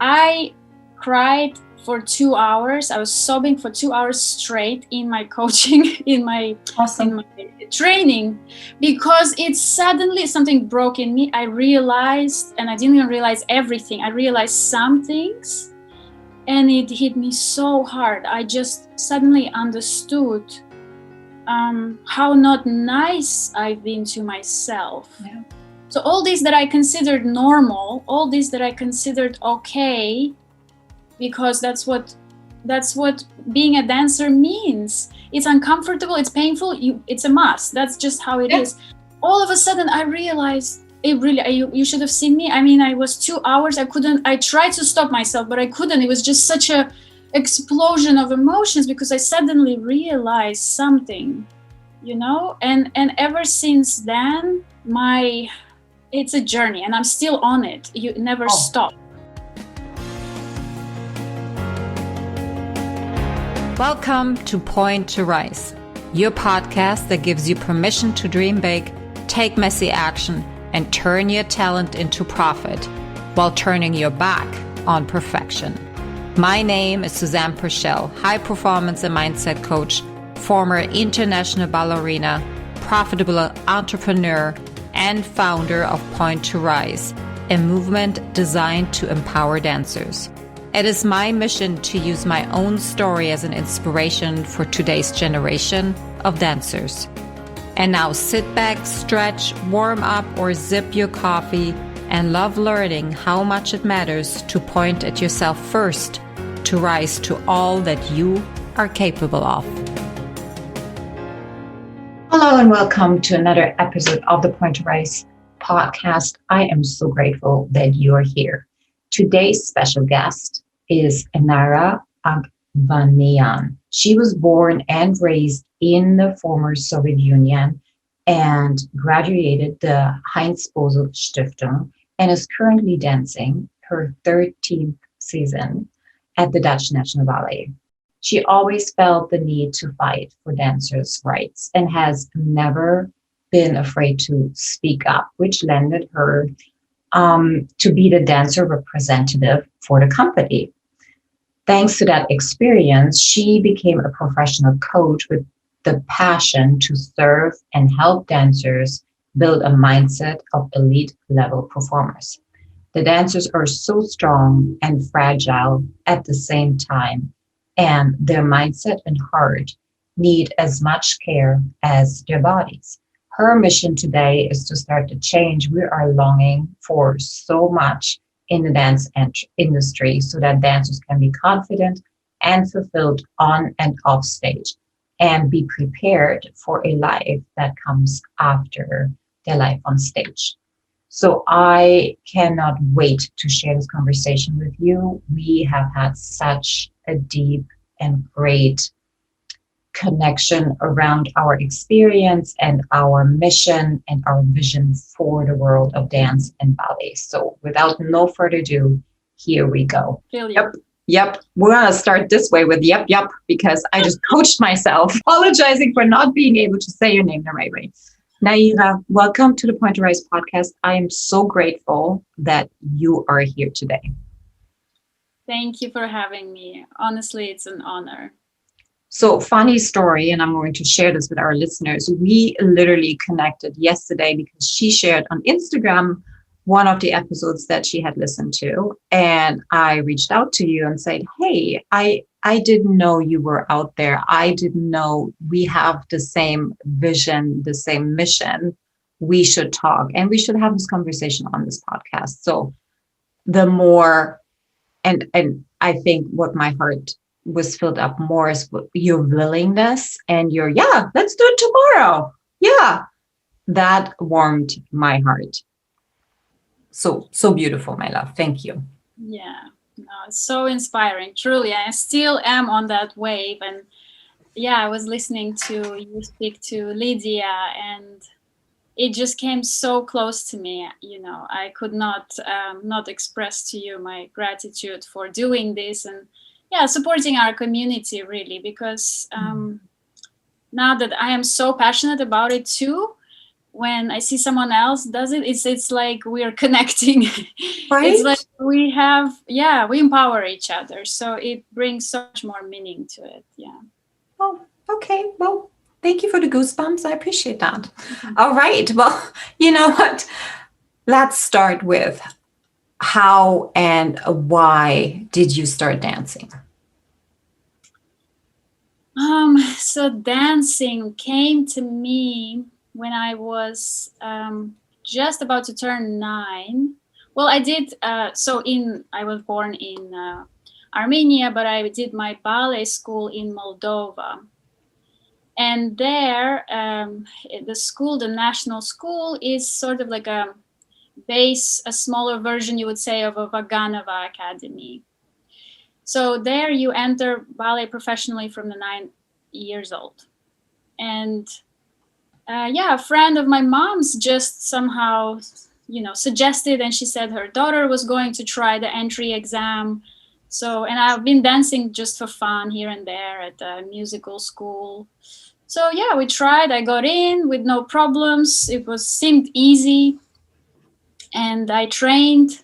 I cried for 2 hours. I was sobbing for 2 hours straight in my coaching, in my training, because it's suddenly something broke in me. I realized, and I didn't even realize everything. I realized some things, and it hit me so hard. I just suddenly understood how not nice I've been to myself. Yeah. So all this that I considered normal, all this that I considered okay, because that's what being a dancer means. It's uncomfortable, it's painful, it's a must. That's just how it is. All of a sudden I realized it really, you should have seen me. I mean, I was 2 hours, I tried to stop myself, but I couldn't. It was just such a explosion of emotions, because I suddenly realized something, and ever since then, it's a journey, and I'm still on it. You never stop. Welcome to Point to Rise, your podcast that gives you permission to dream big, take messy action, and turn your talent into profit while turning your back on perfection. My name is Susanne Puerschel, high performance and mindset coach, former international ballerina, profitable entrepreneur, and founder of Point to Rise, a movement designed to empower dancers. It is my mission to use my own story as an inspiration for today's generation of dancers. And now sit back, stretch, warm up, or sip your coffee and love learning how much it matters to point at yourself first to rise to all that you are capable of. Hello and welcome to another episode of the Point to Rise podcast. I am so grateful that you are here. Today's special guest is Naira Agvanean. She was born and raised in the former Soviet Union and graduated the Heinz Bosel Stiftung and is currently dancing her 13th season at the Dutch National Ballet. She always felt the need to fight for dancers' rights and has never been afraid to speak up, which landed her to be the dancer representative for the company. Thanks to that experience, she became a professional coach with the passion to serve and help dancers build a mindset of elite level performers. The dancers are so strong and fragile at the same time, and their mindset and heart need as much care as their bodies. Her mission today is to start the change we are longing for so much in the dance industry, so that dancers can be confident and fulfilled on and off stage and be prepared for a life that comes after their life on stage. So I cannot wait to share this conversation with you. We have had such a deep and great connection around our experience and our mission and our vision for the world of dance and ballet. So without no further ado, here we go. Yep. We're going to start this way with yep, because I just coached myself, apologizing for not being able to say your name the right way. Naira, welcome to the Point to Rise podcast. I am so grateful that you are here today. Thank you for having me. Honestly, it's an honor. So funny story, and I'm going to share this with our listeners. We literally connected yesterday because she shared on Instagram one of the episodes that she had listened to. And I reached out to you and said, hey, I didn't know you were out there. I didn't know we have the same vision, the same mission. We should talk and we should have this conversation on this podcast. So the more, and I think what my heart was filled up more is your willingness and your, let's do it tomorrow. Yeah, that warmed my heart. So beautiful, my love. Thank you. Yeah, no, it's so inspiring. Truly, I still am on that wave. And I was listening to you speak to Lydia, and it just came so close to me. I could not express to you my gratitude for doing this and supporting our community, really, because now that I am so passionate about it too, when I see someone else does it, it's like we are connecting. Right? It's like we empower each other. So it brings so much more meaning to it. Yeah. Oh, okay. Well, thank you for the goosebumps. I appreciate that. All right. Well, you know what? Let's start with how and why did you start dancing? So dancing came to me when I was just about to turn 9. Well, I did. I was born in Armenia, but I did my ballet school in Moldova. And there, the national school, is sort of like a smaller version, you would say, of a Vaganova academy. So there you enter ballet professionally from the 9 years old. And a friend of my mom's just somehow, suggested, and she said her daughter was going to try the entry exam. So, and I've been dancing just for fun here and there at the musical school. So yeah, we tried. I got in with no problems. Seemed easy. And I trained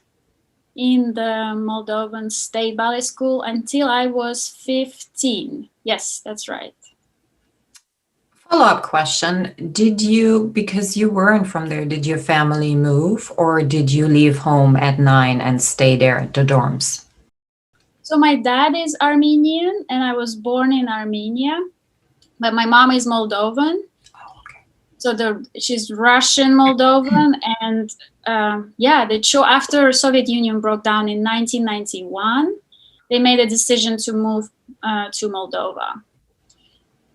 in the Moldovan State Ballet School until I was 15. Yes, that's right. Follow-up question. Because you weren't from there, did your family move or did you leave home at 9 and stay there at the dorms? So my dad is Armenian and I was born in Armenia, but my mom is Moldovan. Oh, okay. So she's Russian Moldovan, and after Soviet Union broke down in 1991, they made a decision to move to Moldova.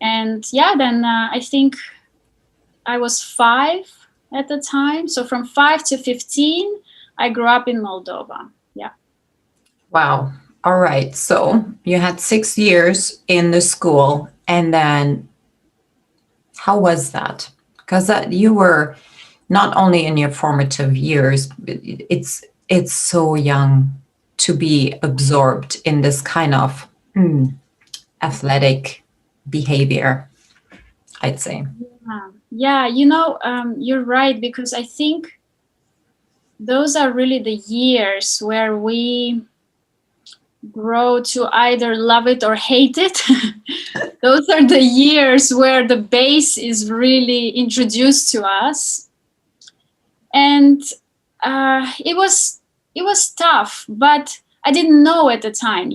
And then I think I was 5 at the time. So from 5 to 15, I grew up in Moldova. Yeah. Wow. All right. So you had 6 years in the school, and then how was that? Because you were not only in your formative years, but it's so young to be absorbed in this kind of athletic behavior, I'd say. Yeah, you're right, because I think those are really the years where we grow to either love it or hate it. Those are the years where the base is really introduced to us. And it was tough, but I didn't know at the time,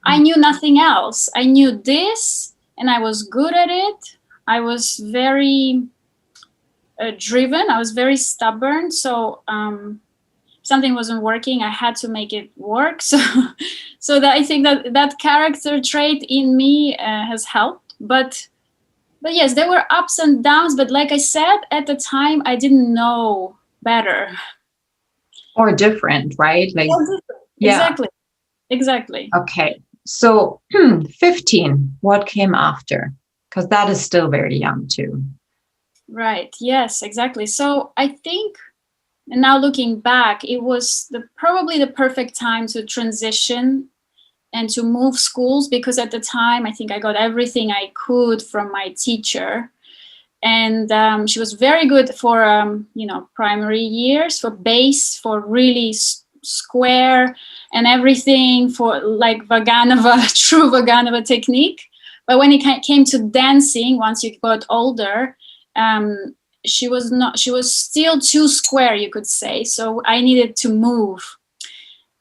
I knew nothing else. I knew this and I was good at it. I was very driven. I was very stubborn. So something wasn't working, I had to make it work. So that I think that character trait in me has helped. But yes, there were ups and downs. But like I said, at the time, I didn't know better. Or different, right? Like, yeah. Exactly. Okay. So 15, what came after? Because that is still very young too. Right. Yes, exactly. So I think, and now looking back, it was probably the perfect time to transition and to move schools, because at the time, I think I got everything I could from my teacher. And she was very good for, primary years, for base, for really square and everything, for like Vaganova, true Vaganova technique. But when it came to dancing, once you got older, she was still too square, you could say. So I needed to move.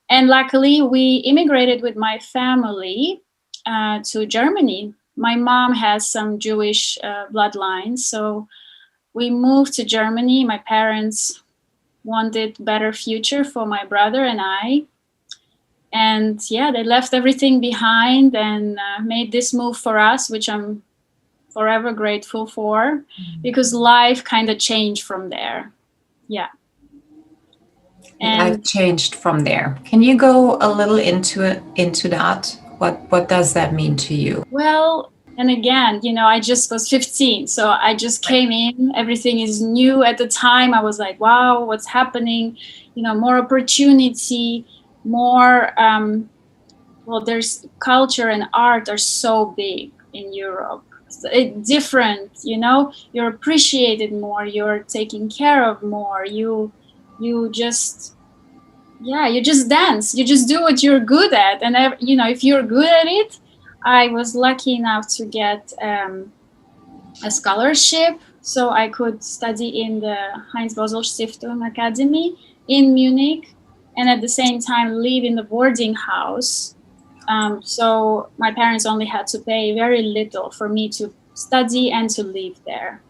And luckily, we immigrated with my family to Germany. My mom has some Jewish bloodlines, so we moved to Germany. My parents wanted better future for my brother and I. And they left everything behind and made this move for us, which I'm forever grateful for, because life kind of changed from there. Yeah. And I've changed from there. Can you go a little into that? What does that mean to you? Well, and again, I just was 15, so I just came in. Everything is new at the time. I was like, wow, what's happening? More opportunity, more. There's culture and art are so big in Europe. different, you know, you're appreciated more, you're taken care of more, you just, yeah, you just dance, you just do what you're good at. And you know, if you're good at it, I was lucky enough to get a scholarship, so I could study in the Heinz Bosel Stiftung Academy in Munich, and at the same time live in the boarding house. So my parents only had to pay very little for me to study and to live there.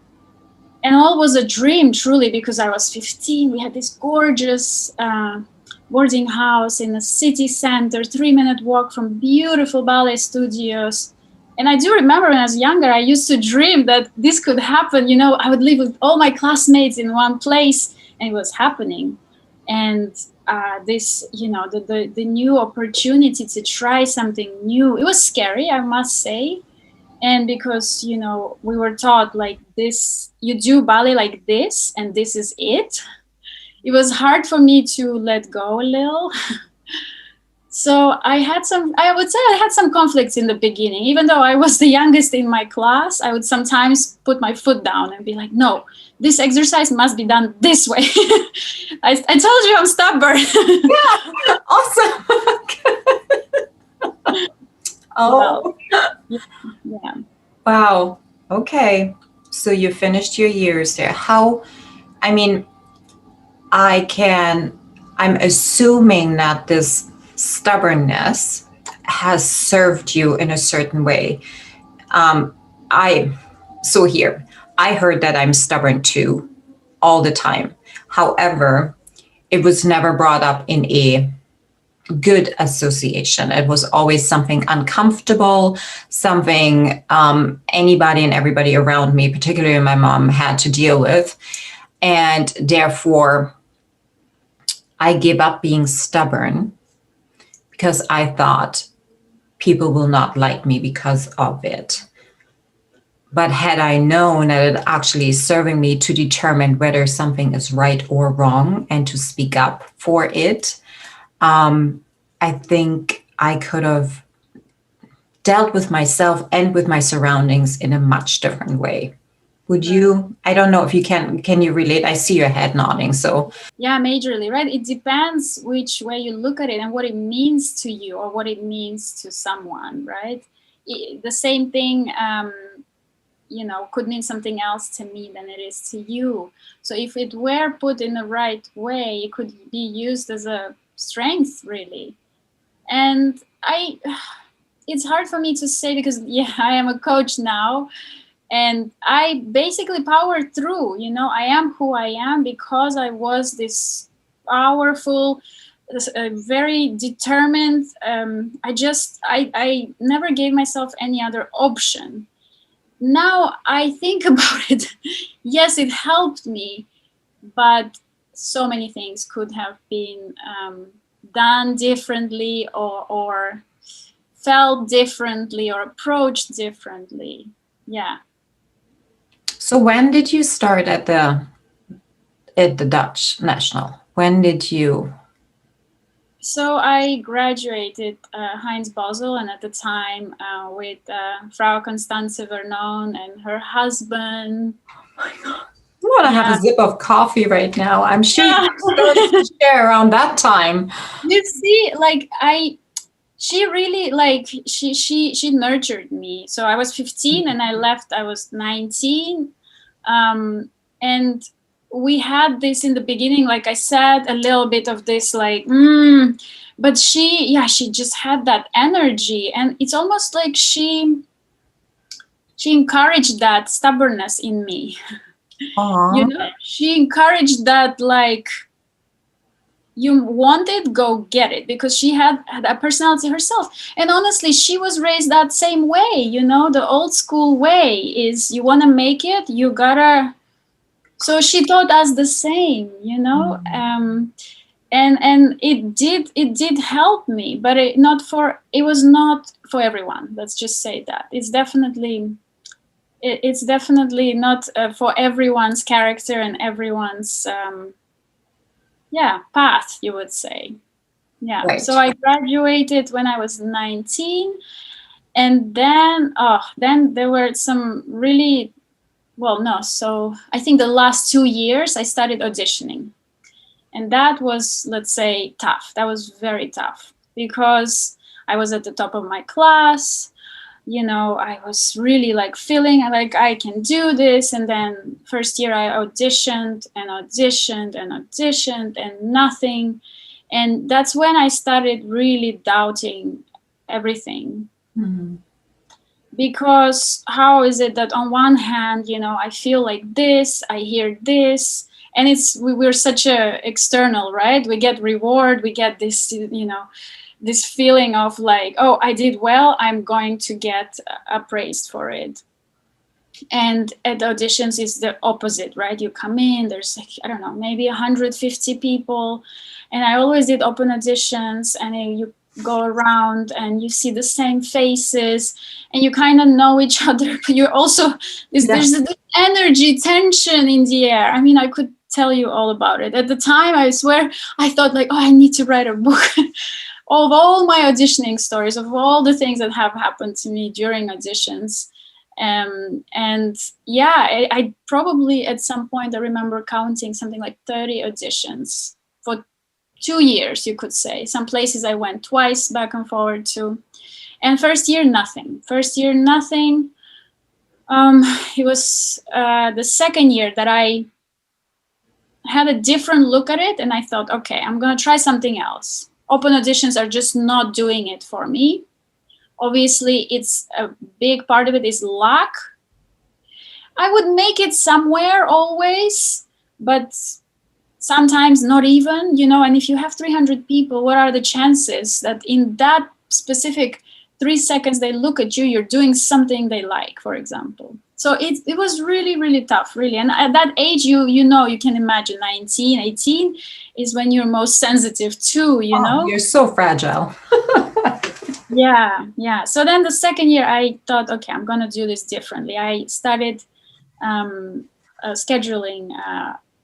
And all was a dream, truly, because I was 15. We had this gorgeous boarding house in the city center, 3-minute walk from beautiful ballet studios. And I do remember when I was younger, I used to dream that this could happen. You know, I would live with all my classmates in one place, and it was happening. And this, you know, the new opportunity to try something new, it was scary, I must say. And because, you know, we were taught like this, you do ballet like this, and this is it. It was hard for me to let go a little. So I would say I had some conflicts in the beginning. Even though I was the youngest in my class, I would sometimes put my foot down and be like, no, this exercise must be done this way. I told you I'm stubborn. Yeah, awesome. Oh. Yeah. Wow. Okay. So you finished your years there. I mean, I'm assuming that this stubbornness has served you in a certain way. I heard that I'm stubborn too, all the time. However, it was never brought up in a good association. It was always something uncomfortable, something anybody and everybody around me, particularly my mom, had to deal with. And therefore, I gave up being stubborn because I thought people will not like me because of it. But had I known that it actually is serving me to determine whether something is right or wrong and to speak up for it, I think I could have dealt with myself and with my surroundings in a much different way. Would you? I don't know if you can you relate? I see your head nodding. So yeah, majorly, right? It depends which way you look at it and what it means to you or what it means to someone, right? The same thing, you know, could mean something else to me than it is to you. So if it were put in the right way, it could be used as a strength, really. And it's hard for me to say because, yeah, I am a coach now. And I basically powered through, you know, I am who I am because I was this powerful, very determined. I never gave myself any other option. Now I think about it, yes, it helped me, but so many things could have been done differently or felt differently or approached differently. Yeah. So when did you start at the Dutch National? When did you? So I graduated Heinz Bosel, and at the time with Frau Constance Vernon and her husband. Oh my God. I want to have a sip of coffee right now. I'm sure you started to share around that time. You see, like she really she nurtured me. So I was 15 and I left. I was 19, and we had this in the beginning, like I said, a little bit of this like, but she just had that energy, and it's almost like she encouraged that stubbornness in me. Aww. You know, she encouraged that, like, you want it, go get it, because she had a personality herself. And honestly, she was raised that same way, you know, the old school way is you want to make it, you gotta. So she taught us the same, you know. And it did help me, but it was not for everyone. Let's just say that it's definitely not for everyone's character and everyone's path, you would say. Yeah. Right. So I graduated when I was 19, And then there were some really, well, no. So I think the last 2 years I started auditioning. And that was, let's say, tough. That was very tough because I was at the top of my class. I was really like feeling like I can do this. And then first year I auditioned and auditioned and auditioned and nothing. And that's when I started really doubting everything. Mm-hmm. Because how is it that on one hand, I feel like this, I hear this, and we're such a external, right? We get reward, we get this, this feeling of like, oh, I did well, I'm going to get appraised for it. And at auditions is the opposite, right? You come in, there's like, I don't know, maybe 150 people, and I always did open auditions, and then you go around and you see the same faces and you kind of know each other, but you're also there's this energy tension in the air. I mean, I could tell you all about it. At the time, I swear I thought like, oh, I need to write a book of all my auditioning stories, of all the things that have happened to me during auditions. And yeah, I probably at some point I remember counting something like 30 auditions for 2 years, you could say. Some places I went twice back and forward to. And first year, nothing. It was the second year that I had a different look at it, and I thought, okay, I'm going to try something else. Open auditions are just not doing it for me. Obviously, it's a big part of it is luck. I would make it somewhere always, but sometimes not even, and if you have 300 people, what are the chances that in that specific 3 seconds they look at you, you're doing something they like, for example. So it was really, really tough, really. And at that age, you can imagine 19, 18 is when you're most sensitive too, know? You're so fragile. Yeah. So then the second year I thought, okay, I'm going to do this differently. I started scheduling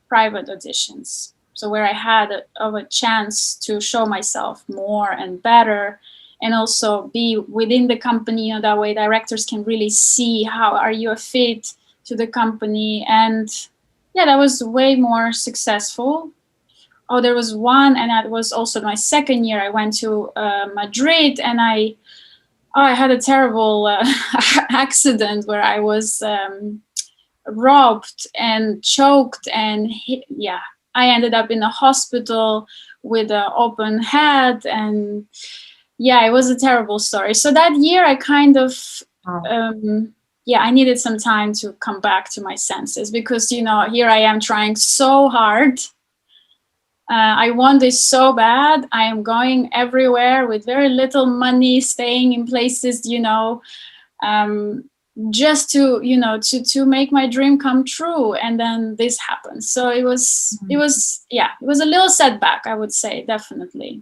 private auditions. So where I had a chance to show myself more and better, and also be within the company, that way directors can really see how are you a fit to the company. And yeah, that was way more successful. Oh, there was one, and that was also my second year. I went to Madrid, and I had a terrible accident where I was robbed and choked, and I ended up in a hospital with an open head, and yeah, it was a terrible story. So that year I kind of I needed some time to come back to my senses, because here I am trying so hard. I want this so bad. I am going everywhere with very little money, staying in places, just to make my dream come true. And then this happened. So it was a little setback, I would say, definitely.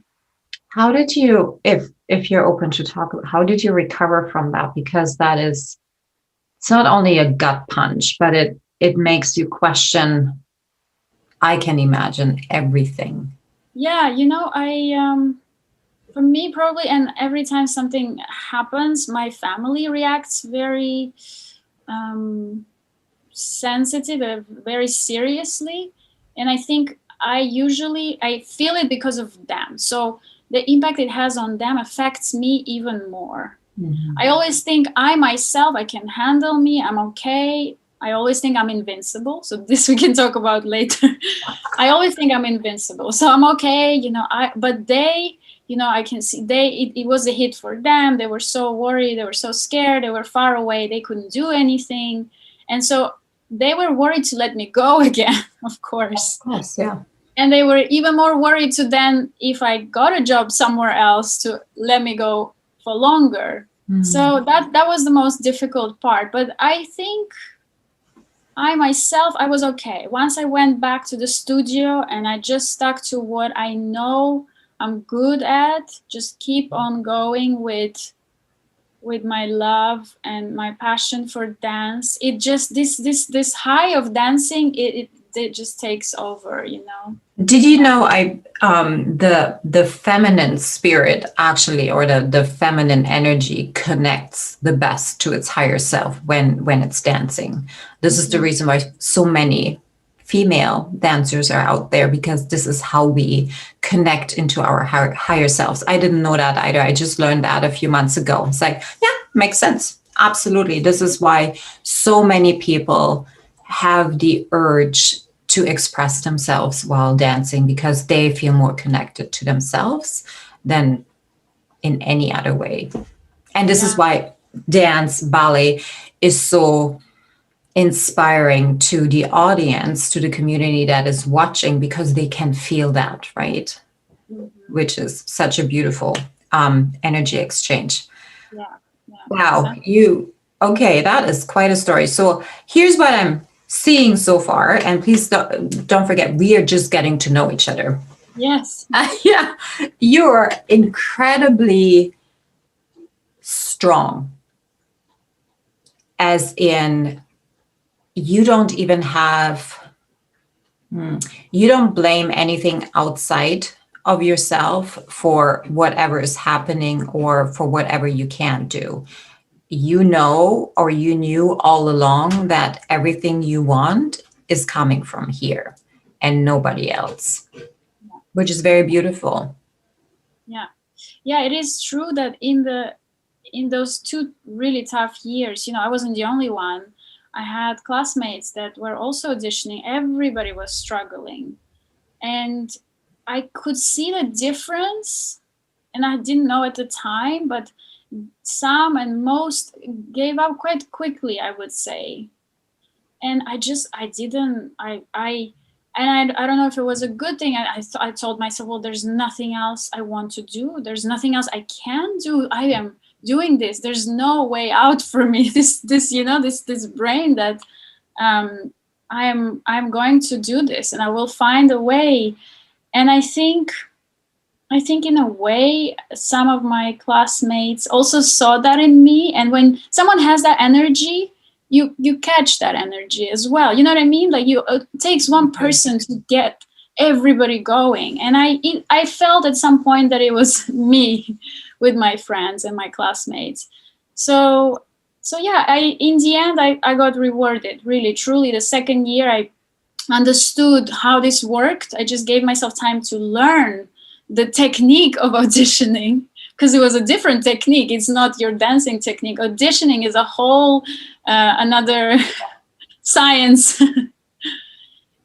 How did you, if you're open to talk, how did you recover from that? Because it's not only a gut punch, but it makes you question, I can imagine everything. Yeah, for me probably, and every time something happens, my family reacts very sensitive, very seriously. And I think I feel it because of them. So the impact it has on them affects me even more. Mm-hmm. I always think I can handle me, I'm okay. I always think I'm invincible. So this we can talk about later. I always think I'm invincible. So I'm okay, but they, I can see it was a hit for them. They were so worried. They were so scared. They were far away. They couldn't do anything. And so they were worried to let me go again, of course. Of course, yeah. And they were even more worried to then, if I got a job somewhere else, to let me go for longer. Mm. So that was the most difficult part. But I think I was okay. Once I went back to the studio and I just stuck to what I know I'm good at, just keep on going with my love and my passion for dance. It just, this high of dancing, it just takes over, Did you know the feminine spirit actually, or the feminine energy connects the best to its higher self when it's dancing. This is the reason why so many female dancers are out there, because this is how we connect into our higher selves. I didn't know that either. I just learned that a few months ago. It's like, yeah, makes sense. Absolutely. This is why so many people have the urge to express themselves while dancing, because they feel more connected to themselves than in any other way. And this is why dance, ballet is so inspiring to the audience, to the community that is watching, because they can feel that, right? Which is such a beautiful energy exchange. Yeah. Wow. Okay, that is quite a story. So here's what I'm seeing so far, and please don't forget, we are just getting to know each other. Yes. Yeah, you're incredibly strong, as in you don't even have, you don't blame anything outside of yourself for whatever is happening or for whatever you can't do. You know, or you knew all along, that everything you want is coming from here and nobody else, which is very beautiful. Yeah, it is true that in those 2 really tough years, I wasn't the only one. I had classmates that were also auditioning. Everybody was struggling, and I could see the difference, and I didn't know at the time, but some and most gave up quite quickly, I would say. And I don't know if it was a good thing. I told myself, well, there's nothing else I want to do. There's nothing else I can do. I am doing this. There's no way out for me. This brain that I'm going to do this, and I will find a way. And I think in a way, some of my classmates also saw that in me. And when someone has that energy, you catch that energy as well. You know what I mean? Like it takes one person to get everybody going. And I felt at some point that it was me with my friends and my classmates. So yeah, in the end, I got rewarded, really, truly. The second year, I understood how this worked. I just gave myself time to learn the technique of auditioning, because it was a different technique. It's not your dancing technique. Auditioning is a whole another science.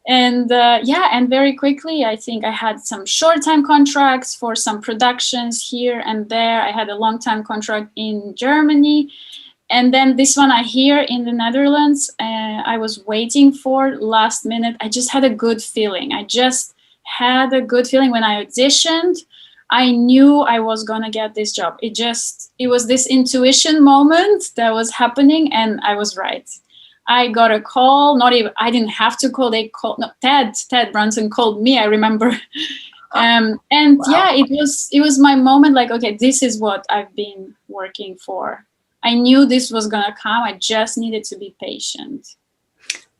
And and very quickly, I think I had some short-time contracts for some productions here and there. I had a long-time contract in Germany. And then this one I hear in the Netherlands, I was waiting for last minute. I just had a good feeling. I just had a good feeling when I auditioned. I knew I was going to get this job. It was this intuition moment that was happening, and I was right. I got a call, I didn't have to call, they called, no, Ted Brunson called me, I remember. Wow. It was my moment, like, okay, this is what I've been working for. I knew this was going to come. I just needed to be patient.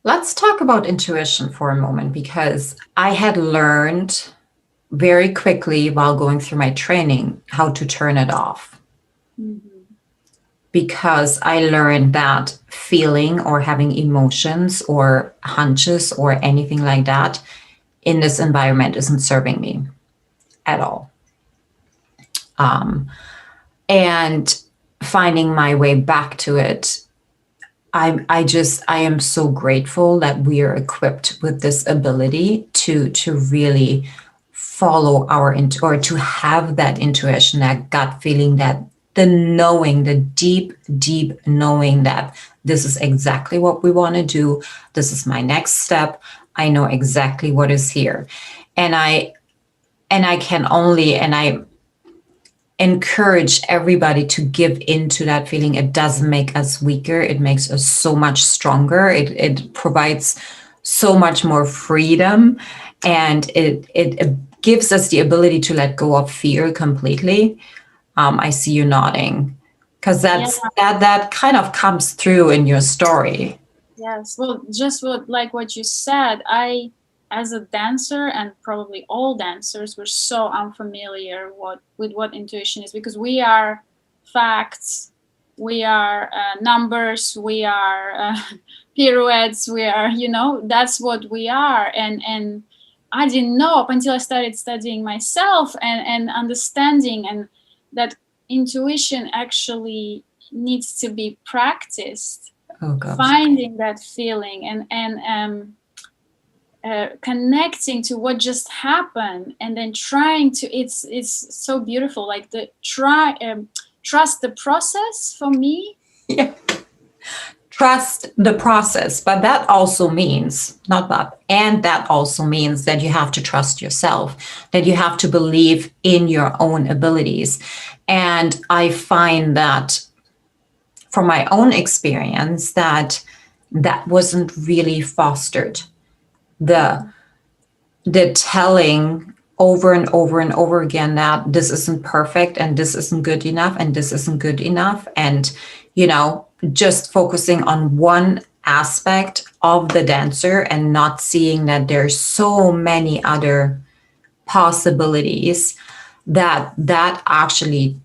Let's talk about intuition for a moment, because I had learned very quickly while going through my training how to turn it off. Mm-hmm. Because I learned that feeling or having emotions or hunches or anything like that in this environment isn't serving me at all. And finding my way back to it, I am so grateful that we are equipped with this ability to really follow or to have that intuition, that gut feeling, that the knowing, the deep knowing that this is exactly what we want to do. This is my next step. I know exactly what is here. And I encourage everybody to give into that feeling. It doesn't make us weaker. It makes us so much stronger. It provides so much more freedom, and it gives us the ability to let go of fear completely. I see you nodding, because that kind of comes through in your story. Yes, well, just what you said, I as a dancer, and probably all dancers, we're so unfamiliar with what intuition is, because we are facts, we are numbers, we are pirouettes, we are, that's what we are. And I didn't know up until I started studying myself and understanding, and that intuition actually needs to be practiced. Oh gosh. Finding that feeling and connecting to what just happened, and then trying to, it's so beautiful, like the trust the process for me. Yeah. Trust the process, but that also means that also means that you have to trust yourself, that you have to believe in your own abilities. And I find that from my own experience that wasn't really fostered. The telling over and over and over again that this isn't perfect and this isn't good enough and this isn't good enough, and just focusing on one aspect of the dancer and not seeing that there's so many other possibilities, that actually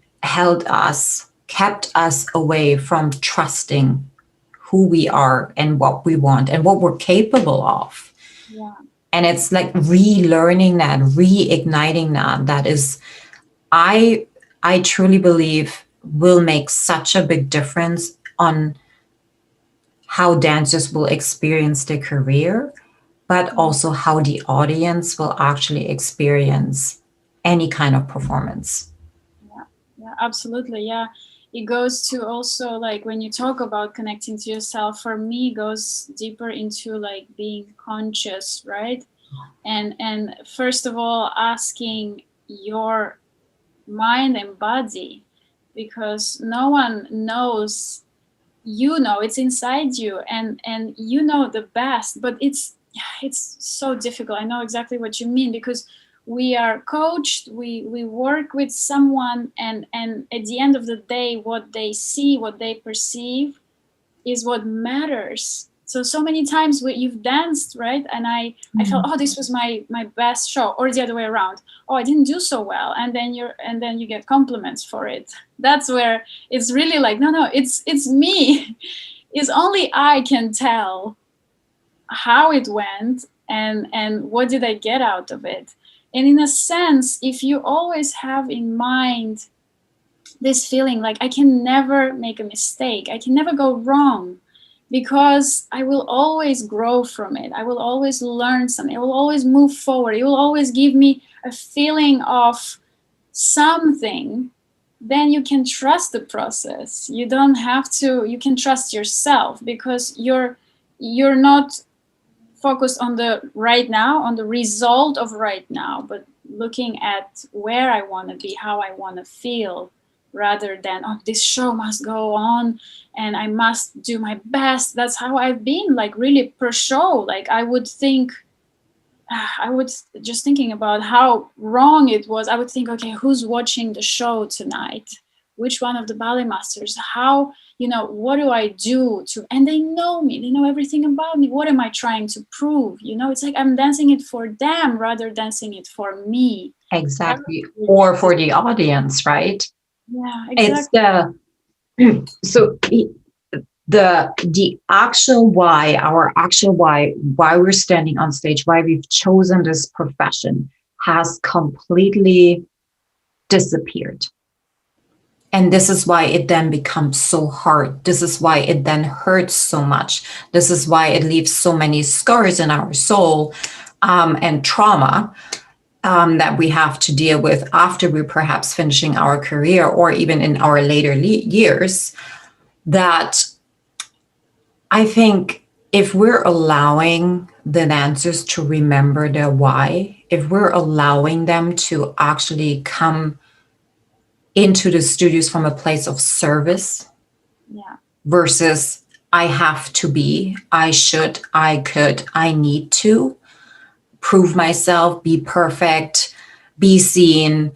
kept us away from trusting who we are and what we want and what we're capable of. Yeah. And it's like relearning that, reigniting that is, I truly believe, will make such a big difference on how dancers will experience their career, but also how the audience will actually experience any kind of performance. Yeah, absolutely. Yeah. It goes to also, like, when you talk about connecting to yourself, for me, goes deeper into like being conscious, right? And first of all, asking your mind and body, because no one knows, it's inside you, and the best, but it's so difficult. I know exactly what you mean, because we are coached, we work with someone, and at the end of the day, what they see, what they perceive, is what matters. So many times you've danced, right? And I felt, oh, this was my best show, or the other way around. Oh, I didn't do so well, and then you get compliments for it. That's where it's really like, no, it's me. It's only I can tell how it went and what did I get out of it. And in a sense, if you always have in mind this feeling like, I can never make a mistake, I can never go wrong, because I will always grow from it, I will always learn something, I will always move forward, it will always give me a feeling of something, then you can trust the process. You don't have to, you can trust yourself, because you're not focused on the right now, on the result of right now, but looking at where I want to be, how I want to feel, rather than, oh, this show must go on and I must do my best. That's how I've been, like, really per show. Like, I would just thinking about how wrong it was, I would think, okay, who's watching the show tonight? Which one of the ballet masters? How, what do I do to, and they know me, they know everything about me. What am I trying to prove? It's like I'm dancing it for them rather dancing it for me. Exactly. Or for the audience, right? Yeah, exactly. It's the actual why, our actual why we're standing on stage, why we've chosen this profession, has completely disappeared. And this is why it then becomes so hard. This is why it then hurts so much. This is why it leaves so many scars in our soul, and trauma that we have to deal with after we're perhaps finishing our career, or even in our later years. That I think if we're allowing the dancers to remember their why, if we're allowing them to actually come into the studios from a place of service, versus I have to be, I should, I could, I need to prove myself, be perfect, be seen.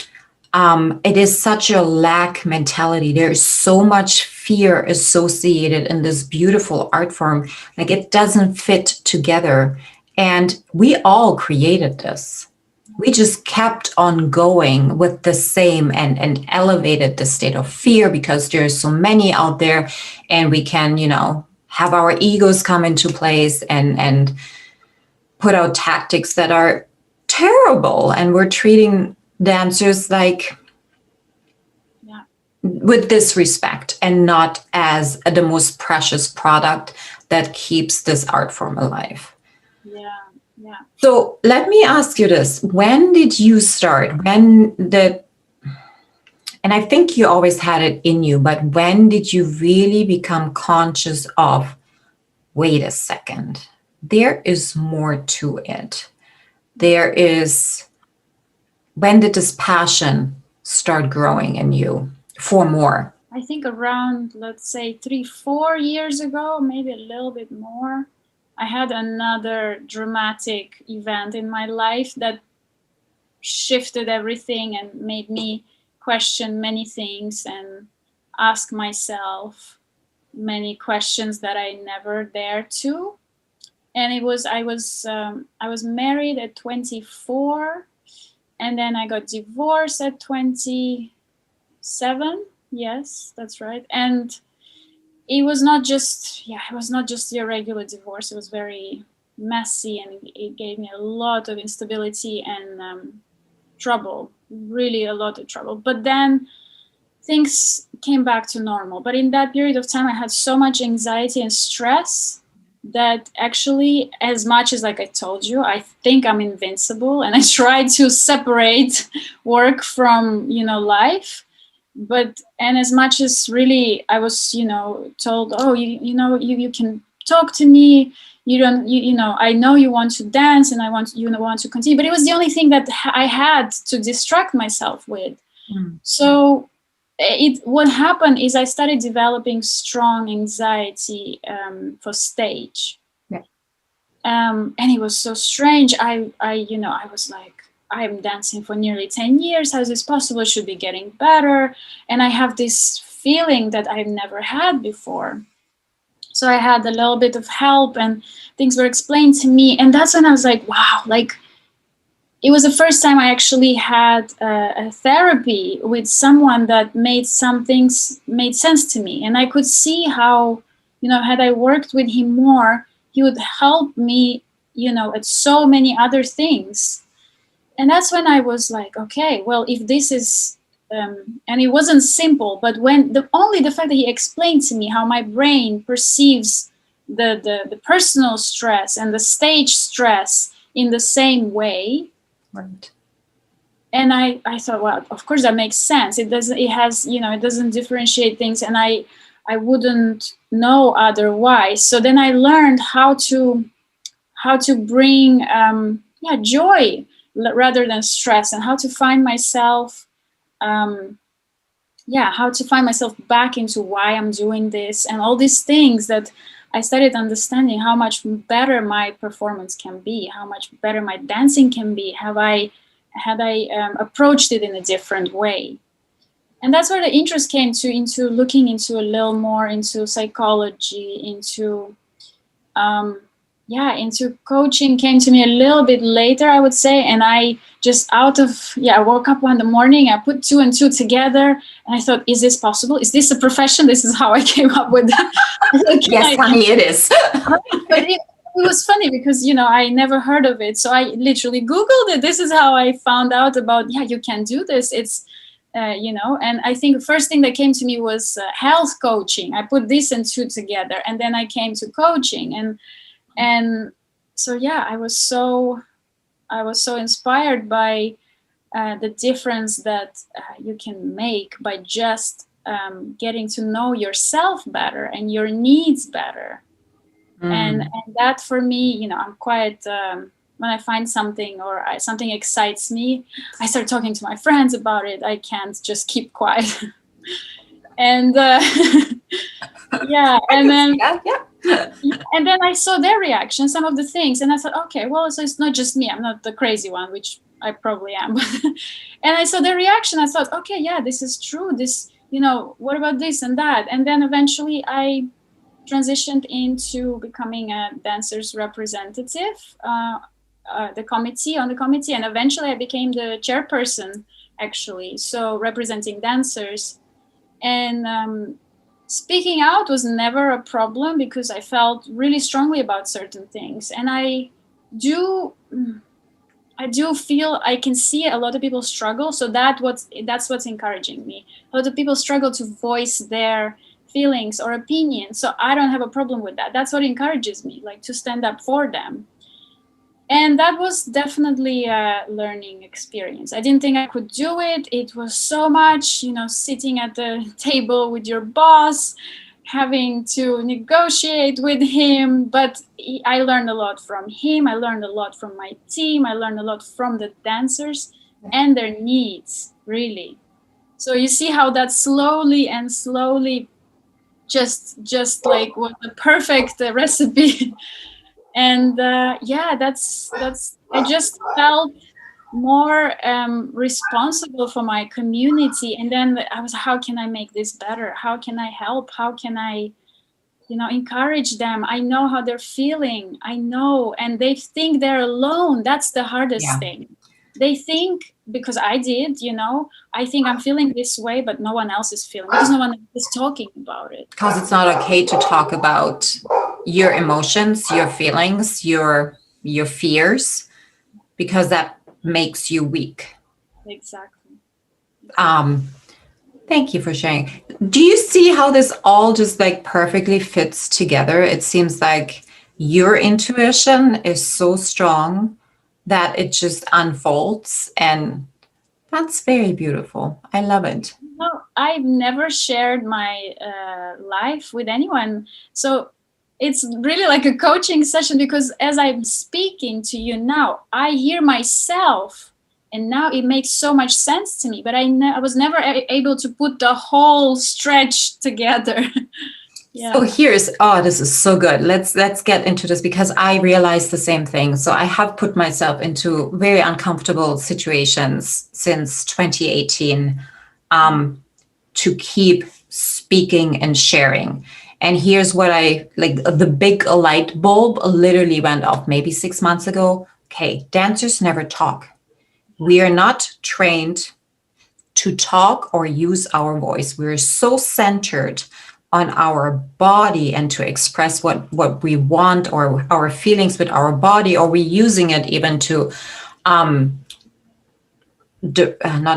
It is such a lack mentality. There is so much fear associated in this beautiful art form. Like, it doesn't fit together. And we all created this. We just kept on going with the same and elevated the state of fear because there's so many out there, and we can, have our egos come into place and put out tactics that are terrible. And we're treating dancers like with disrespect and not as the most precious product that keeps this art form alive. Yeah. So let me ask you this. When did you start? And I think you always had it in you, but when did you really become conscious of, wait a second, there is more to it? When did this passion start growing in you for more? I think around, let's say 3-4 years ago, maybe a little bit more, I had another dramatic event in my life that shifted everything and made me question many things and ask myself many questions that I never dared to. And I was married at 24, and then I got divorced at 27. Yes, that's right. And it was not just a regular divorce. It was very messy, and it gave me a lot of instability and trouble, really a lot of trouble. But then things came back to normal. But in that period of time, I had so much anxiety and stress that actually, as much as, like I told you, I think I'm invincible, and I try to separate work from, life. And as much as really I was, told, oh, you can talk to me. I know you want to dance, and want to continue. But it was the only thing that I had to distract myself with. So what happened is I started developing strong anxiety for stage. Yeah. And it was so strange. I was like, I'm dancing for nearly 10 years. How is this possible? I should be getting better. And I have this feeling that I've never had before. So I had a little bit of help, and things were explained to me. And that's when I was like, wow, like, it was the first time I actually had a therapy with someone that made some things made sense to me. And I could see how, had I worked with him more, he would help me, at so many other things. And that's when I was like, okay, well, if this is, and it wasn't simple, but when only the fact that he explained to me how my brain perceives the personal stress and the stage stress in the same way. Right. And I thought, well, of course that makes sense. It doesn't differentiate things, and I wouldn't know otherwise. So then I learned how to bring joy rather than stress, and how to find myself back into why I'm doing this, and all these things that I started understanding how much better my performance can be, how much better my dancing can be, had I approached it in a different way. And that's where the interest came into looking into a little more into psychology, into coaching came to me a little bit later, I would say. And I just I woke up one morning, I put 2 and 2 together, and I thought, is this possible? Is this a profession? This is how I came up with that. Yes, honey, it is. But it was funny because, I never heard of it. So I literally Googled it. This is how I found out about, you can do this. It's, and I think the first thing that came to me was health coaching. I put this and 2 together, and then I came to coaching. And so, I was so inspired by the difference that you can make by just getting to know yourself better and your needs better. And that for me, I'm quite, when I find something or something excites me, I start talking to my friends about it. I can't just keep quiet. And and then and then I saw their reaction, some of the things, and I thought, okay, well, so it's not just me. I'm not the crazy one, which I probably am. And I saw their reaction. I thought, okay, this is true. This, what about this and that? And then eventually I transitioned into becoming a dancer's representative, the committee, and eventually I became the chairperson, actually, so representing dancers. And speaking out was never a problem because I felt really strongly about certain things, and do I do feel I can see a lot of people struggle. So that's what's encouraging me. A lot of people struggle to voice their feelings or opinions. So I don't have a problem with that. That's what encourages me, like to stand up for them. And that was definitely a learning experience. I didn't think I could do it. It was so much, sitting at the table with your boss, having to negotiate with him. But I learned a lot from him. I learned a lot from my team. I learned a lot from the dancers and their needs, really. So you see how that slowly just like was the perfect recipe. And that's I just felt more responsible for my community. And then I was, how can I make this better? How can I help? How can I encourage them? I know how they're feeling. I know, and they think they're alone. That's the hardest thing. They think, because I did, I think I'm feeling this way, but no one else is feeling, because no one is talking about it. Because it's not okay to talk about your emotions, your feelings, your fears, because that makes you weak. Exactly. Thank you for sharing. Do you see how this all just like perfectly fits together? It seems like your intuition is so strong that it just unfolds, and that's very beautiful. I love it. No, I've never shared my life with anyone. So it's really like a coaching session, because as I'm speaking to you now, I hear myself, and now it makes so much sense to me. But I was never able to put the whole stretch together. Yeah. So this is so good. Let's get into this, because I realized the same thing. So I have put myself into very uncomfortable situations since 2018 to keep speaking and sharing. And here's what the big light bulb literally went off maybe 6 months ago. Okay, dancers never talk. We are not trained to talk or use our voice. We're so centered on our body and to express what we want, or our feelings with our body, or we're using it even to not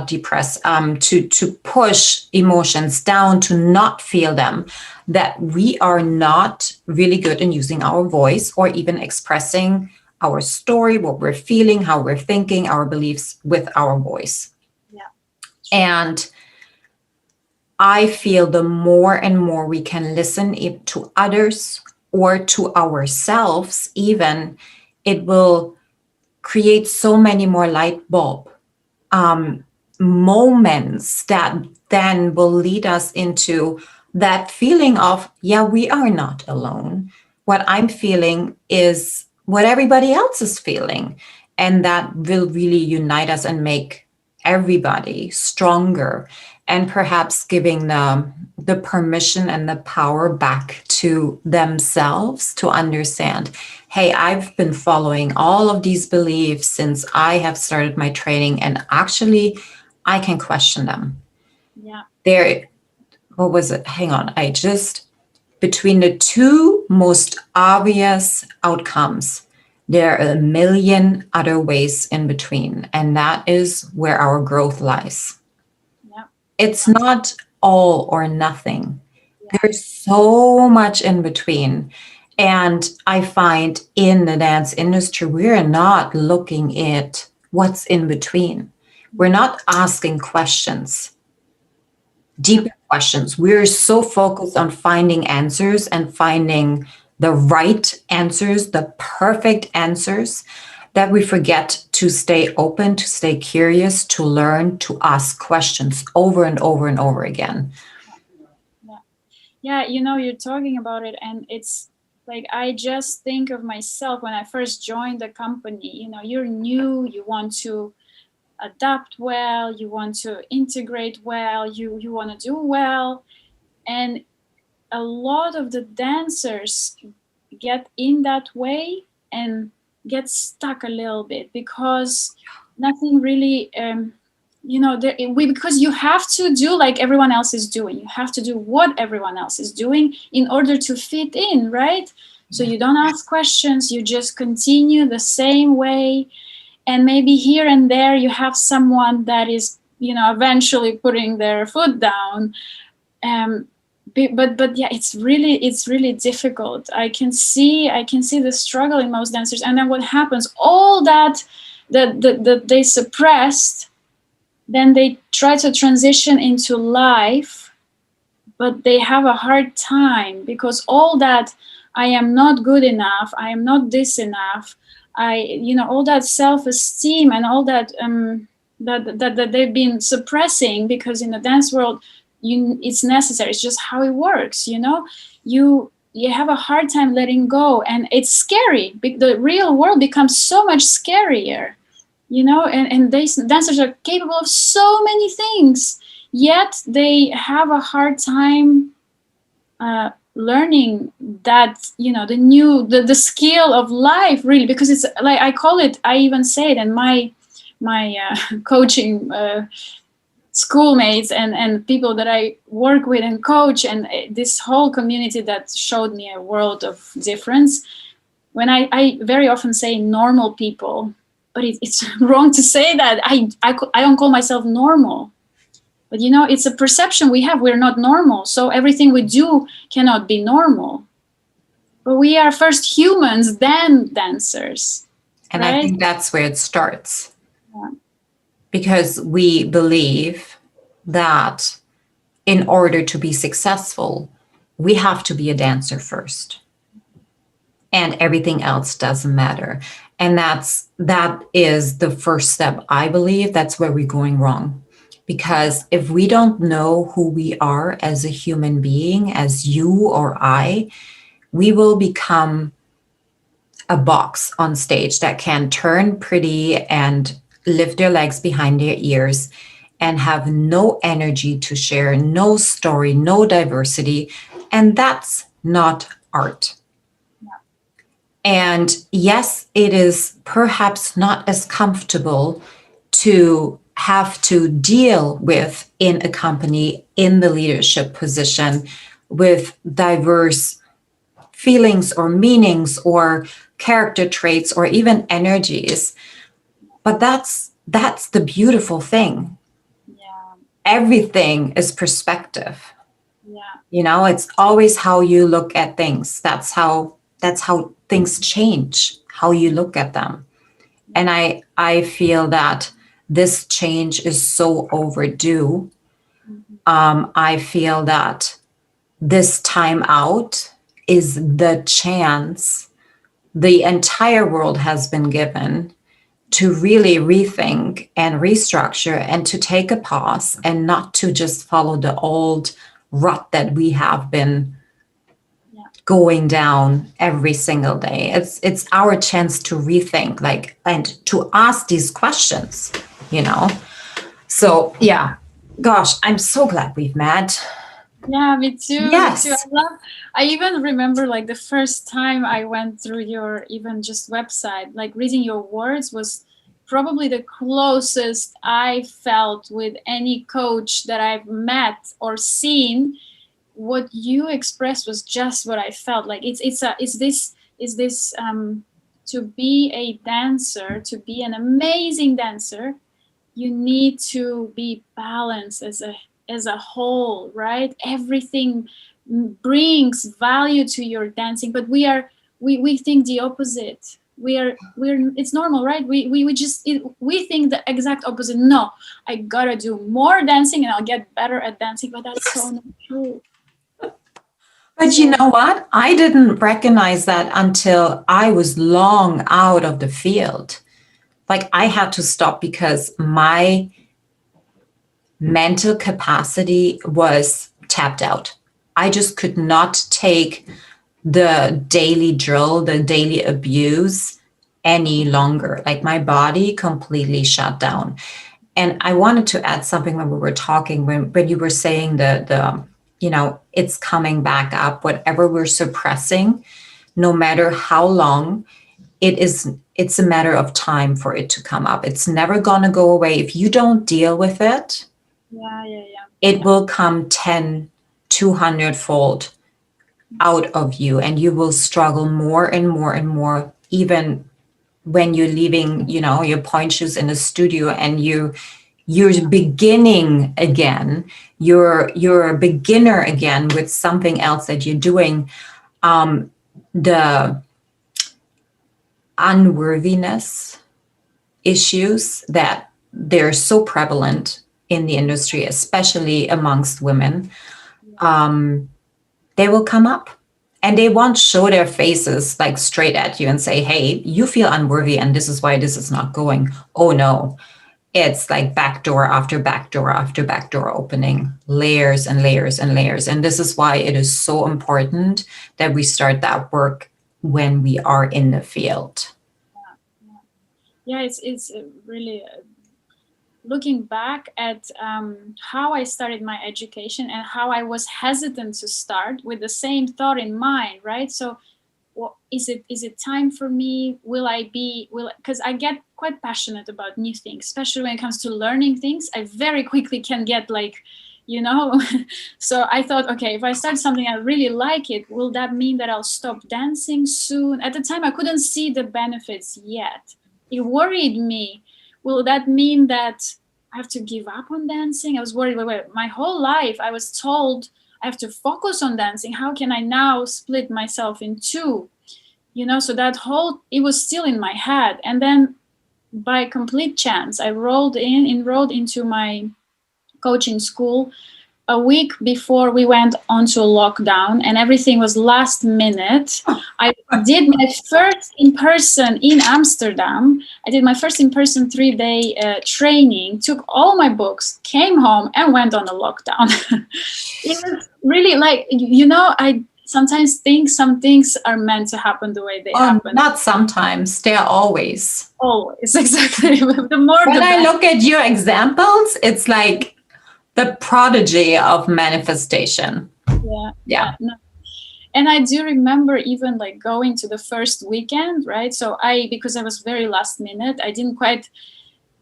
depress, to push emotions down, to not feel them, that we are not really good in using our voice or even expressing our story, what we're feeling, how we're thinking, our beliefs with our voice. Yeah. And I feel the more and more we can listen to others or to ourselves even, it will create so many more light bulb moments that then will lead us into that feeling of, yeah, we are not alone. What I'm feeling is what everybody else is feeling. And that will really unite us and make everybody stronger, and perhaps giving the permission and the power back to themselves to understand, hey, I've been following all of these beliefs since I have started my training, and actually I can question them. Yeah. What was it? Hang on. Between the two most obvious outcomes, there are a million other ways in between. And that is where our growth lies. Yeah. It's not all or nothing. Yeah. There's so much in between. And I find in the dance industry, we're not looking at what's in between. We're not asking questions, deeper questions. We're so focused on finding answers and finding the right answers, the perfect answers, that we forget to stay open, to stay curious, to learn, to ask questions over and over and over again. Yeah, you're talking about it, and it's like, I just think of myself when I first joined the company. You're new, you want to adapt well, you want to integrate well, you want to do well. And a lot of the dancers get in that way and get stuck a little bit because nothing really because you have to do like everyone else is doing. You have to do what everyone else is doing in order to fit in, right? So you don't ask questions, you just continue the same way, and maybe here and there you have someone that is eventually putting their foot down. But yeah, it's really difficult. I can see the struggle in most dancers, and then what happens, all that they suppressed, then they try to transition into life, but they have a hard time because all that, I am not good enough, I am not this enough, all that self-esteem and all that that they've been suppressing, because in the dance world it's necessary, it's just how it works. You have a hard time letting go, and it's scary. The real world becomes so much scarier, and dancers are capable of so many things, yet they have a hard time learning that, the skill of life, really, because it's like, I even say it in my coaching schoolmates and people that I work with and coach, and this whole community that showed me a world of difference. When I very often say normal people, but it's wrong to say that. I don't call myself normal. But it's a perception we have. We're not normal. So everything we do cannot be normal. But we are first humans, then dancers. And right? I think that's where it starts. Yeah. Because we believe that in order to be successful, we have to be a dancer first. And everything else doesn't matter. And that is the first step. I believe that's where we're going wrong. Because if we don't know who we are as a human being, as you or I, we will become a box on stage that can turn pretty and lift their legs behind their ears and have no energy to share, no story, no diversity. And that's not art. Yeah. And yes, it is perhaps not as comfortable to have to deal with in a company, in the leadership position, with diverse feelings or meanings or character traits or even energies. But that's the beautiful thing. Yeah. Everything is perspective. Yeah. It's always how you look at things. That's how things change, how you look at them. And I feel that this change is so overdue. I feel that this time out is the chance the entire world has been given to really rethink and restructure and to take a pause and not to just follow the old rut that we have been going down every single day. It's our chance to rethink, and to ask these questions, So yeah, gosh, I'm so glad we've met. Yeah, me too. Yes. Me too. I even remember the first time I went through your even just website, reading your words was probably the closest I felt with any coach that I've met or seen. What you expressed was just what I felt. Is this to be a dancer, to be an amazing dancer, you need to be balanced as a whole, right? Everything brings value to your dancing, but we think the opposite. We're it's normal, right? We think the exact opposite. No, I gotta do more dancing and I'll get better at dancing, but that's so not true. But you know what? I didn't recognize that until I was long out of the field. I had to stop because my mental capacity was tapped out. I just could not take the daily drill, the daily abuse any longer. My body completely shut down. And I wanted to add something when we were talking, when you were saying the it's coming back up. Whatever we're suppressing, no matter how long, it's a matter of time for it to come up. It's never going to go away. If you don't deal with it, it will come 10, 200 fold out of you, and you will struggle more and more and more, even when you're leaving, your point shoes in the studio and you're beginning again. You're a beginner again with something else that you're doing. The unworthiness issues that they're so prevalent in the industry, especially amongst women, they will come up, and they won't show their faces like straight at you and say, hey, you feel unworthy and this is why this is not going. Oh no, it's like backdoor after backdoor after backdoor opening, layers and layers and layers. And this is why it is so important that we start that work when we are in the field. Yeah, it's really looking back at how I started my education and how I was hesitant to start with the same thought in mind, right? So is it time for me? Because I get quite passionate about new things, especially when it comes to learning things. I very quickly can get so I thought, okay, if I start something, I really like it, will that mean that I'll stop dancing soon? At the time, I couldn't see the benefits yet. It worried me. Will that mean that I have to give up on dancing? I was worried. Wait, my whole life I was told I have to focus on dancing. How can I now split myself in two? So it was still in my head. And then by complete chance, I enrolled into my coaching school a week before we went onto a lockdown, and everything was last minute. I did my first in-person in Amsterdam. I did my first in-person 3-day training, took all my books, came home, and went on a lockdown. It was really I sometimes think some things are meant to happen the way they happen. Not sometimes, they are always. Always, exactly. The more when I look at your examples, it's like the prodigy of manifestation. Yeah. No. And I do remember even going to the first weekend, right? So because I was very last minute, I didn't quite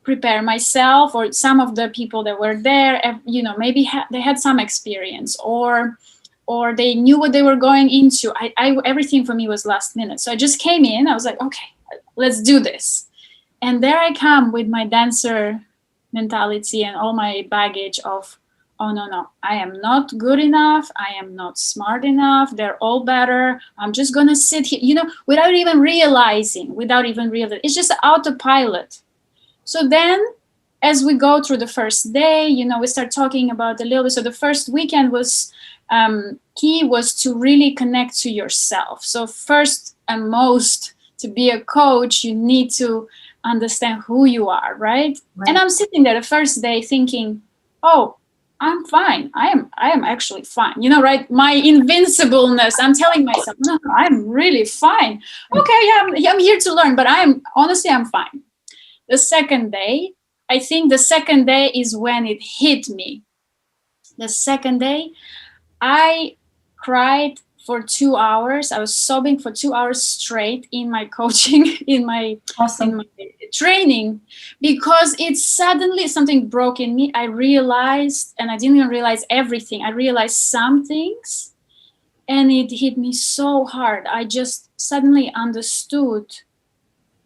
prepare myself, or some of the people that were there, maybe they had some experience, or they knew what they were going into. Everything for me was last minute. So I just came in, I was like, okay, let's do this. And there I come with my dancer mentality and all my baggage of, oh no, I am not good enough, I am not smart enough, they're all better, I'm just gonna sit here, without even realizing, it's just autopilot. So then as we go through the first day, we start talking about a little bit. So the first weekend was key was to really connect to yourself. So first and most, to be a coach, you need to understand who you are, right? And I'm sitting there the first day thinking, oh, I'm fine. I am actually fine. Right? My invincibleness. I'm telling myself, no, I'm really fine. Okay, I'm here to learn, but I'm fine. The second day, I think the second day is when it hit me. The second day, I cried for 2 hours. I was sobbing for 2 hours straight in my coaching, in my training, because it's suddenly something broke in me. I realized, and I didn't even realize everything. I realized some things, and it hit me so hard. I just suddenly understood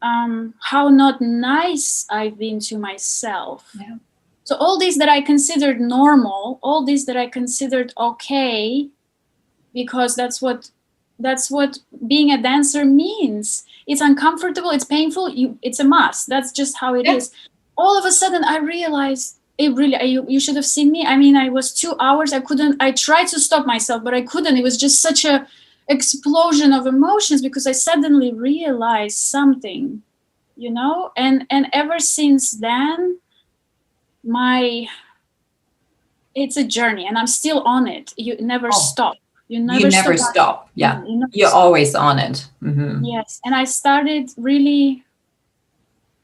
how not nice I've been to myself. Yeah. So all this that I considered normal, all this that I considered okay, because that's what being a dancer means. It's uncomfortable, it's painful, it's a must. That's just how it is. All of a sudden I realized you should have seen me. I mean, I was 2 hours, I tried to stop myself, but I couldn't. It was just such a explosion of emotions, because I suddenly realized something, and ever since then, it's a journey, and I'm still on it. You never stop. You never stop. Yeah. You're always on it. Mm-hmm. Yes. And I started really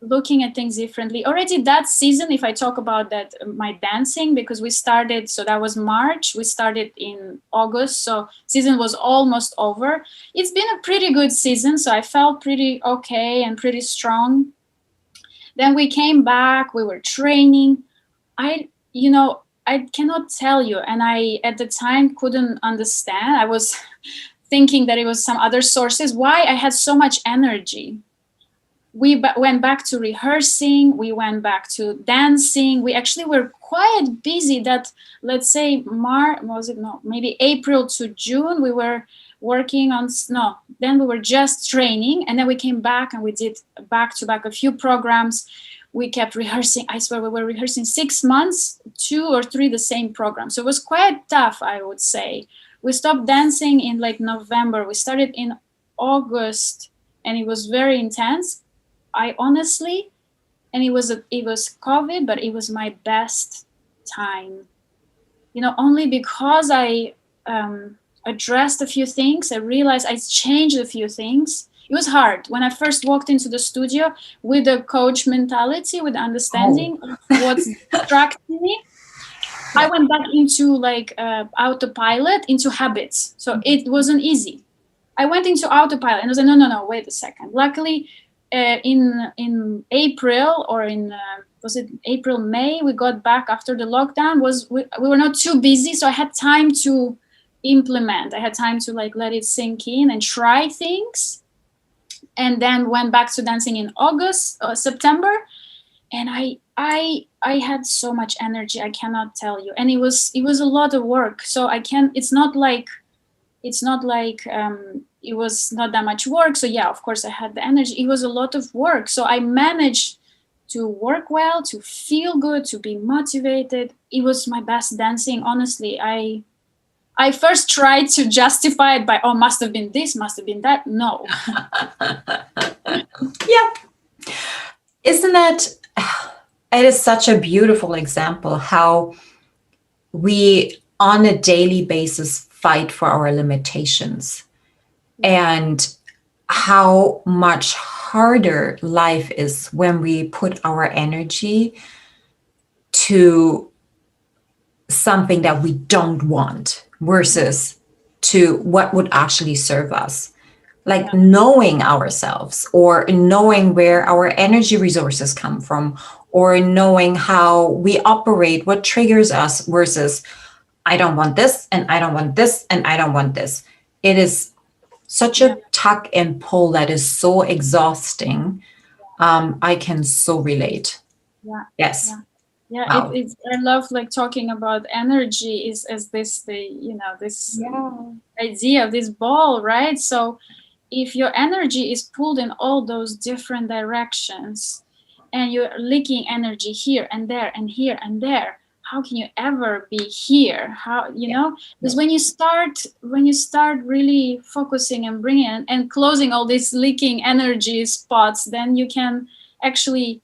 looking at things differently. Already that season, if I talk about that, my dancing, because we started, so that was March, we started in August, so season was almost over. It's been a pretty good season, so I felt pretty okay and pretty strong. Then we came back, we were training. I cannot tell you, and I at the time couldn't understand. I was thinking that it was some other sources why I had so much energy. We went back to rehearsing, we went back to dancing. We actually were quite busy that, let's say, maybe April to June, we were working on, no, then we were just training, and then we came back and we did back to back a few programs. We kept rehearsing. I swear we were rehearsing 6 months, 2 or 3 the same program. So it was quite tough, I would say. We stopped dancing in like November. We started in August, and it was very intense. I honestly, and it was COVID, but it was my best time. Only because I addressed a few things. I realized I changed a few things. It was hard when I first walked into the studio with the coach mentality, with the understanding of what's distracting me. I went back into like autopilot, into habits. So it wasn't easy. I went into autopilot and I was like, no, wait a second. Luckily, in April, or was it April, May, we got back after the lockdown. We were not too busy, so I had time to implement. I had time to like let it sink in and try things. And then went back to dancing in September, and I had so much energy, I cannot tell you. And it was a lot of work. So it's not like it was not that much work. So yeah, of course I had the energy. It was a lot of work. So I managed to work well, to feel good, to be motivated. It was my best dancing. Honestly, I first tried to justify it by, must have been this, must have been that. No. Yeah. Isn't it is such a beautiful example how we on a daily basis fight for our limitations, and how much harder life is when we put our energy to something that we don't want versus to what would actually serve us. Like knowing ourselves, or knowing where our energy resources come from, or knowing how we operate, what triggers us, versus I don't want this, and I don't want this, and I don't want this. It is such a tuck and pull that is so exhausting. I can so relate. Yeah. Yes. Yeah. Wow. I love like talking about energy as this idea of this ball, right? So if your energy is pulled in all those different directions, and you're leaking energy here and there and here and there, how can you ever be here? How, because when you start really focusing and bringing and closing all these leaking energy spots, then you can actually,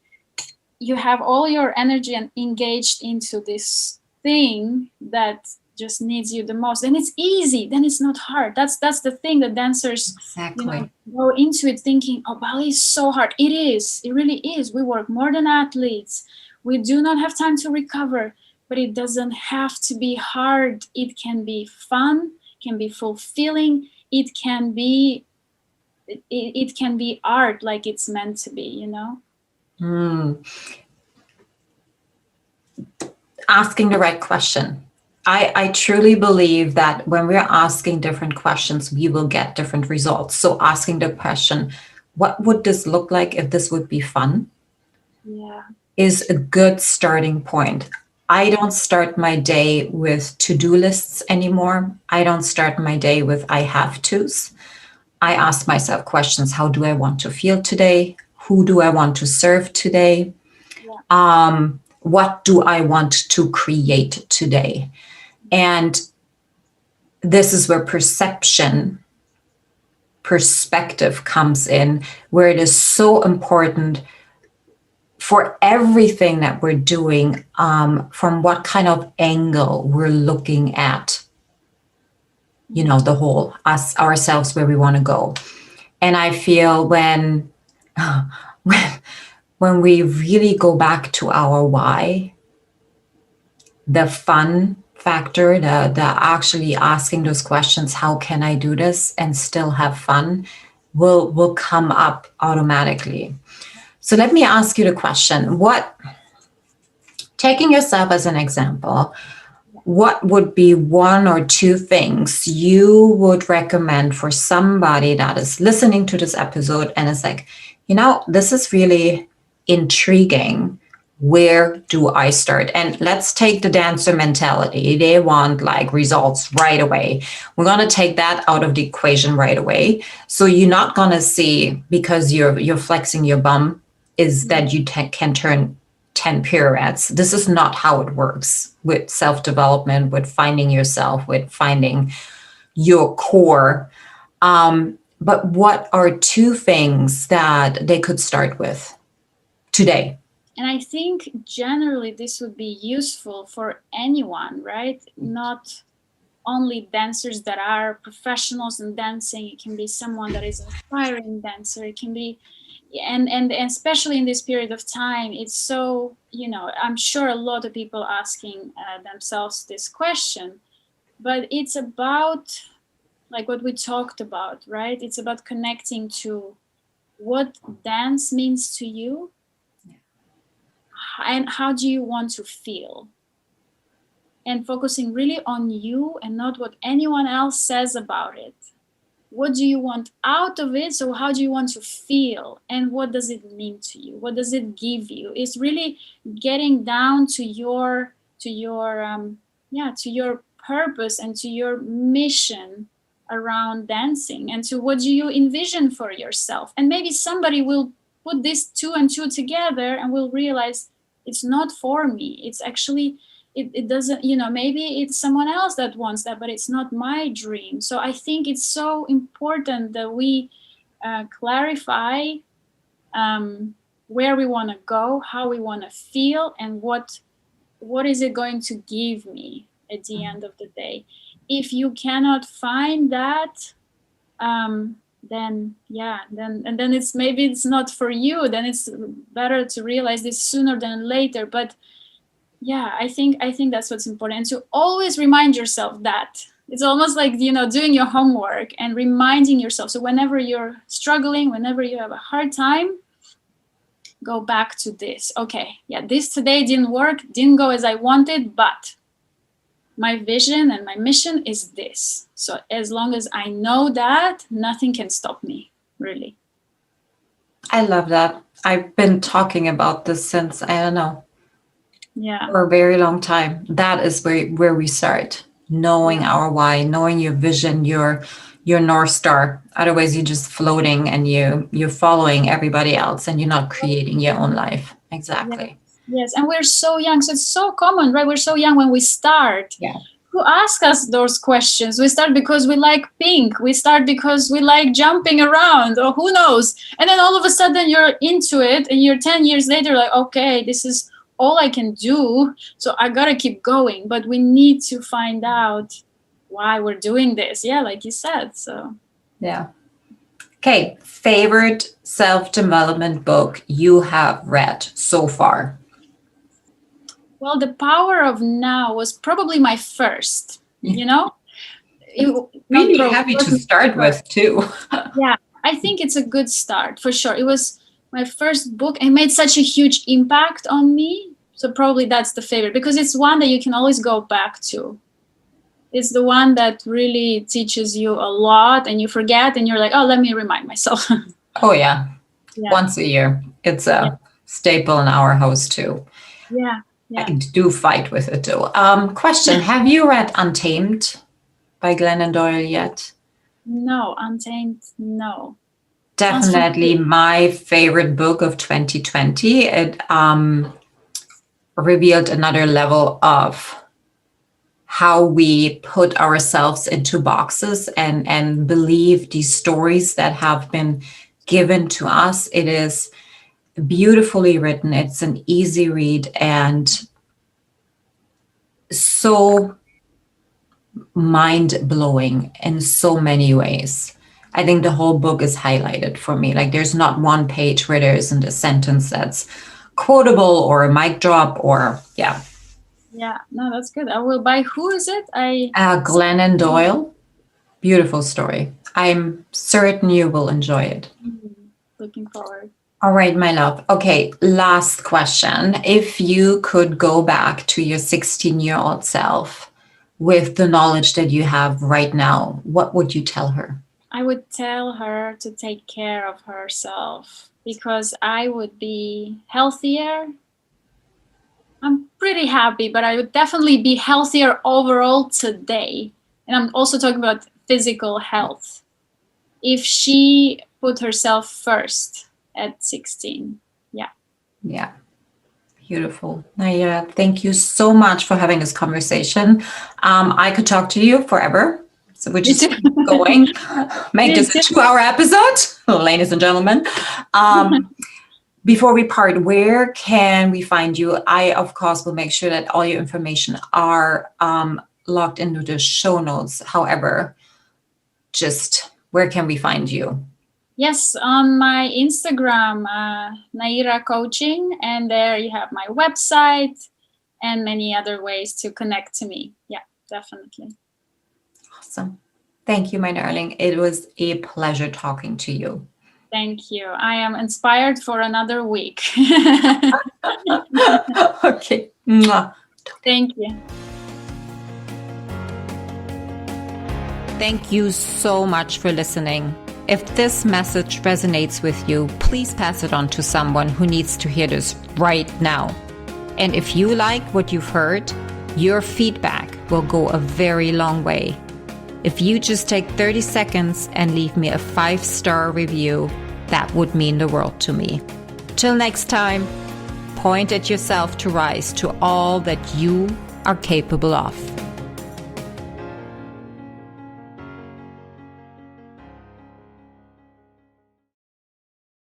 you have all your energy and engaged into this thing that just needs you the most. Then it's easy, then it's not hard. That's the thing that dancers go into it thinking, ballet is so hard. It is, it really is. We work more than athletes. We do not have time to recover, but it doesn't have to be hard. It can be fun, can be fulfilling. It can be art, like it's meant to be, Asking the right question. I truly believe that when we're asking different questions, we will get different results. So asking the question, what would this look like if this would be fun? Yeah. Is a good starting point. I don't start my day with to-do lists anymore. I don't start my day with I have to's. I ask myself questions. How do I want to feel today? Who do I want to serve today? Yeah. What do I want to create today? And this is where perspective comes in, where it is so important for everything that we're doing, from what kind of angle we're looking at, the whole, ourselves, where we want to go. And I feel when when we really go back to our why, the fun factor, the actually asking those questions, how can I do this and still have fun, will come up automatically. So let me ask you the question, taking yourself as an example, what would be one or two things you would recommend for somebody that is listening to this episode and is like, this is really intriguing. Where do I start? And let's take the dancer mentality. They want like results right away. We're going to take that out of the equation right away. So you're not going to see, because you're flexing your bum, is that you can turn 10 pirouettes. This is not how it works with self-development, with finding yourself, with finding your core. But what are two things that they could start with today? And I think generally this would be useful for anyone, right? Not only dancers that are professionals in dancing. It can be someone that is an aspiring dancer. It can be, and especially in this period of time, it's so, I'm sure a lot of people asking themselves this question, but it's about like what we talked about, right? It's about connecting to what dance means to you. And how do you want to feel? And focusing really on you and not what anyone else says about it. What do you want out of it? So how do you want to feel? And what does it mean to you? What does it give you? It's really getting down to your purpose and to your mission around dancing, and to what do you envision for yourself. And maybe somebody will put this two and two together and will realize it's not for me. It's actually, it doesn't, maybe it's someone else that wants that, but it's not my dream. So I think it's so important that we clarify where we want to go, how we want to feel, and what is it going to give me at the end of the day. If you cannot find that, then it's not for you. Then it's better to realize this sooner than later. But yeah, I think that's what's important. And to always remind yourself that it's almost like, doing your homework and reminding yourself. So whenever you're struggling, whenever you have a hard time, go back to this. Okay, yeah, this today didn't work, didn't go as I wanted, but my vision and my mission is this. So as long as I know that, nothing can stop me, really. I love that. I've been talking about this since, I don't know, for a very long time. That is where we start. Knowing our why, knowing your vision, your North Star. Otherwise, you're just floating and you're following everybody else and you're not creating your own life. Exactly. Yes, and we're so young, so it's so common, right? We're so young when we start. Yeah. Who ask us those questions? We start because we like pink. We start because we like jumping around, or who knows? And then all of a sudden you're into it, and you're 10 years later like, okay, this is all I can do, so I gotta keep going. But we need to find out why we're doing this. Yeah, like you said. So yeah. Okay, favorite self-development book you have read so far? Well, The Power of Now was probably my first, Really happy to start with too. Yeah, I think it's a good start for sure. It was my first book and made such a huge impact on me. So probably that's the favorite, because it's one that you can always go back to. It's the one that really teaches you a lot, and you forget and you're like, oh, let me remind myself. Oh, yeah. Once a year. It's a staple in our house too. Yeah. I do fight with it too. Question, have you read Untamed by Glennon Doyle yet? No, Untamed, no. Definitely my favorite book of 2020. It revealed another level of how we put ourselves into boxes and believe these stories that have been given to us. It is beautifully written. It's an easy read and so mind-blowing in so many ways. I think the whole book is highlighted for me. Like there's not one page where there isn't a sentence that's quotable or a mic drop or yeah. Yeah, no, that's good. I will buy. Who is it? Glennon Doyle. Beautiful story. I'm certain you will enjoy it. Looking forward. All right, my love. Okay, last question. If you could go back to your 16-year-old self with the knowledge that you have right now, what would you tell her? I would tell her to take care of herself because I would be healthier. I'm pretty happy, but I would definitely be healthier overall today. And I'm also talking about physical health. If she put herself first at 16. Yeah. Yeah. Beautiful. Naira, thank you so much for having this conversation. I could talk to you forever. So we're just going. Make this a 2-hour episode, ladies and gentlemen. Before we part, where can we find you? I, of course, will make sure that all your information are logged into the show notes. However, just where can we find you? Yes, on my Instagram, Naira Coaching, and there you have my website and many other ways to connect to me. Yeah, definitely. Awesome. Thank you, my darling. It was a pleasure talking to you. Thank you. I am inspired for another week. Okay. Mwah. Thank you. Thank you so much for listening. If this message resonates with you, please pass it on to someone who needs to hear this right now. And if you like what you've heard, your feedback will go a very long way. If you just take 30 seconds and leave me a 5-star review, that would mean the world to me. Till next time, point at yourself to rise to all that you are capable of.